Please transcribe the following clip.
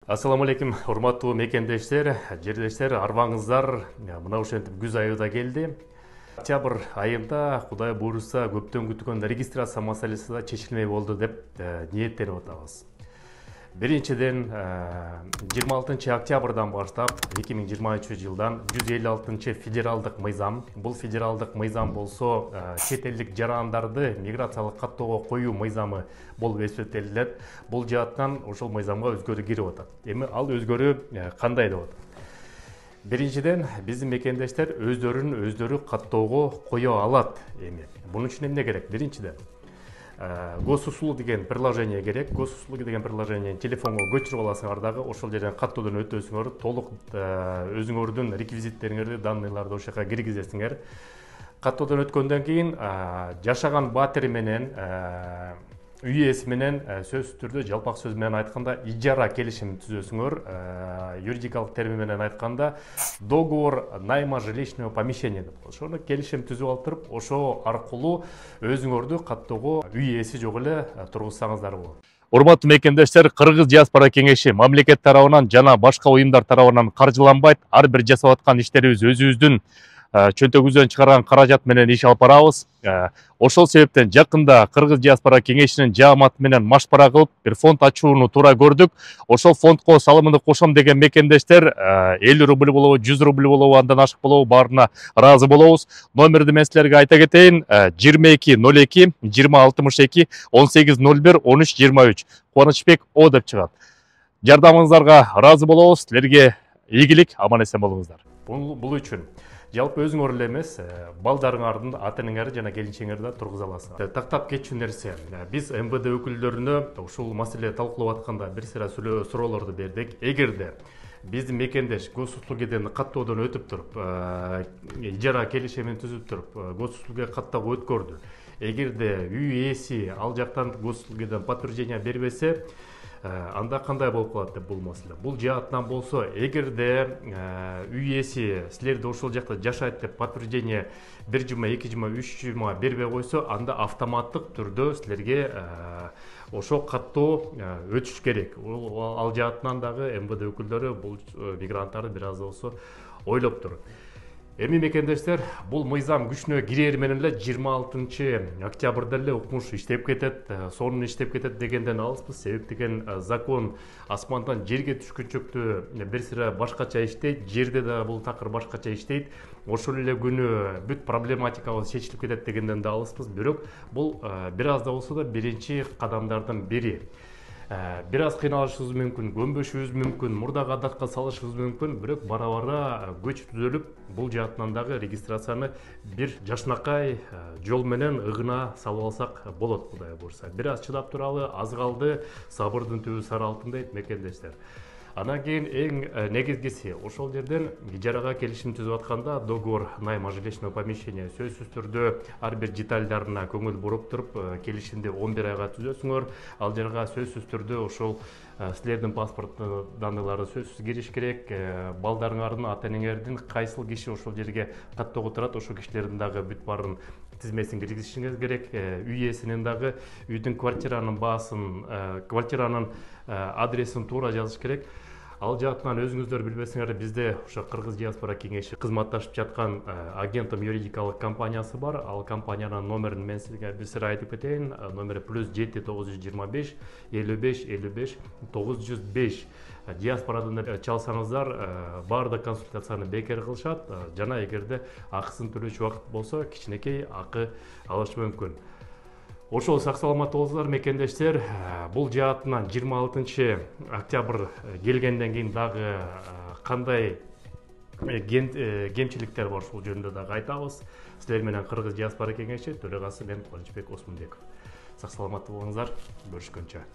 Ассаламу алейкум, урматтуу мекендештер, жердештер, арбаңыздар. Мына ушентип күз айы да келди. Октябрь айында Кудай буйруса көптөн күткөн регистрация маселеси да чечилмей болду деп ниеттенип атабыз. Биринчиден 26 октябрдан баштап 2023 жылдан 156 федералдык мыйзам. Бул федералдык мыйзам болсо чет элдик жарандарды миграциялык каттоого коюу мыйзамы болуп эсептелет. Бул жааттан ошол мыйзамга өзгөрүү кирип атат. Эми ал өзгөрүү кандай деп атат? Биринчиден биздин мекендештер өздөрү каттоого кое алат. Эми бунун үчүн эмне керек? Биринчиден госуслуги деген приложение керек. Госуслуги деген приложение телефонго көчүрүп аласыңар дагы ошол жерден каттоодон өтөсүңөр, толук өзүңөрдүн реквизиттериңерди, данныйларды ошол жака киргизесиңер. Каттоодон өткөндөн кийин жашаган батири менен үй ээси менен сөзсүз түрдө, жалпак сөз менен айтканда ижара келишим түзөсүңөр. Юридикалык термин менен айтканда договор найма жилищного помещения деп. Ошону келишим түзүп алып туруп, ошо аркылуу өзүңөрдү каттоого үй ээси жок эле тургузсаңыздар болот. Урматтуу мекендештер, Кыргыз диаспора кеңеши мамлекет тарабынан жана башка уюмдар тарабынан каржыланбайт. Ар бир жасап аткан иштерибиз өзүбүздүн чөнтөгүбүздөн чыгарган каражат менен иш алып барабыз. Ошол себептен жакында Кыргыз диаспора кеңешинин жааматы менен машпара кылып бир фонд ачууну туура көрдүк. Ошол фондко салымымды кошом деген мекендештер 50 рубль болобу, 100 рубль болобу, андан ашык болобу, баарына ыраазы болобуз. Номерди мен силерге айта кетейин: 2202 2062 1801 1323. Кубанычбек О деп чыгат. Жардамыңыздарга ыраазы болобуз. Силерге ийгилик, аман эсен болуңуздар. Бул үчүн жалпы өзүңөр эле эмес, балдарыңардын ата-энеңерди жана келинчеңерди да тургуза аласыңар. Тактап кетчү нерсе. Биз МВД өкүлдөрүнө ушул маселе талкуулап атканда бир сыйра суроолорду бердик. Эгерде биздин мекендеш госуслугиден каттоодон өтүп туруп, ижара келишимин түзүп туруп, госуслугиге каттоого өткөрдү. Эгерде үй ээси ал жактан госуслугиден подтверждение бербесе, анда кандай болуп калат деп бул маселе. Бул жаатынан болсо, эгерде үй ээси силерди ошол жакта жашайт деп подтверждение 1 жума, 2 жума, 3 жума бербей койсо, анда автоматтык түрдө силерге ошол каттоо өтүш керек. Ал жаатынан дагы МВД өкүлдөрү бул мигранттарды бир аз болсо ойлоп тур. Эми мекендештер, бул мыйзам күчүнө кирер менен эле 26 октябрда эле укмуш иштеп кетет, сонун иштеп кетет дегенден алыспыз. Себеп деген закон асмандан жерге түшкүнчөктү бир сыйра башкача иштейт, жерде да бул такыр башкача иштейт. Ошол эле күнү бүт проблематикабыз чечилип кетет дегенден да алыспыз. Бирок бул бир аз да болсо да биринчи кадамдардын бири. Бир аз кыйналышыбыз мүмкүн, көнбөшүбүз мүмкүн, мурдагы адатка салышыбыз мүмкүн, бирок бара-бара көч түзөлүп, бул жаатынан дагы регистрацияны бир жашынакай жол менен ыгына салып алсак болот, Кудай буйруса. Бир аз чыдап туралы, аз калды, сабырдын түбү сары алтын дейт мекендештер. Анан кийин эң негизгиси, ошол жерден ижарага келишим түзүп атканда договор найма жилищного помещения сөзсүз түрдө ар бир детальдарына көңүл буруп туруп, келишимди 11 айга түзөсүңөр. Ал жерге сөзсүз түрдө ошол силердин паспорт данныйлары сөзсүз кириш керек. Балдарыңардын, ата-энеңердин кайсыл киши ошол жерге каттоого турат, ошол кишилердин дагы бүт баарын тизмесин киргизишиңиз керек. Үй ээсинин дагы үйдүн квартиранын баасын, квартиранын адресин туура жазыш керек. Ал жаатынан өзүңүздөр билбесиңер, бизде ошо Кыргыз диаспора кеңеши кызматташып жаткан агентом юридикалык компаниясы бар. Ал компаниянын номерин мен сизге бир сыйра айтып кетейин. Номери +7 925 55 55 905. Диаспорадан чалсаңыздар, баардык консультацияны бекер кылышат. Жана эгерде акысын төлөөчү убакыт болсо, кичинекей акы алыш мүмкүн. Ошол сак саламат болуңуздар мекендештер. Бул жаатынан 26 октябрь келгенден кийин дагы кандай кемчиликтер бар, ушул жөнүндө дагы айтабыз. Силер менен Кыргыз диаспора кеңеши төрагасы мен Кубанычбек Осмонбеков. Сак саламат болуңуздар, көрүшкөнчө.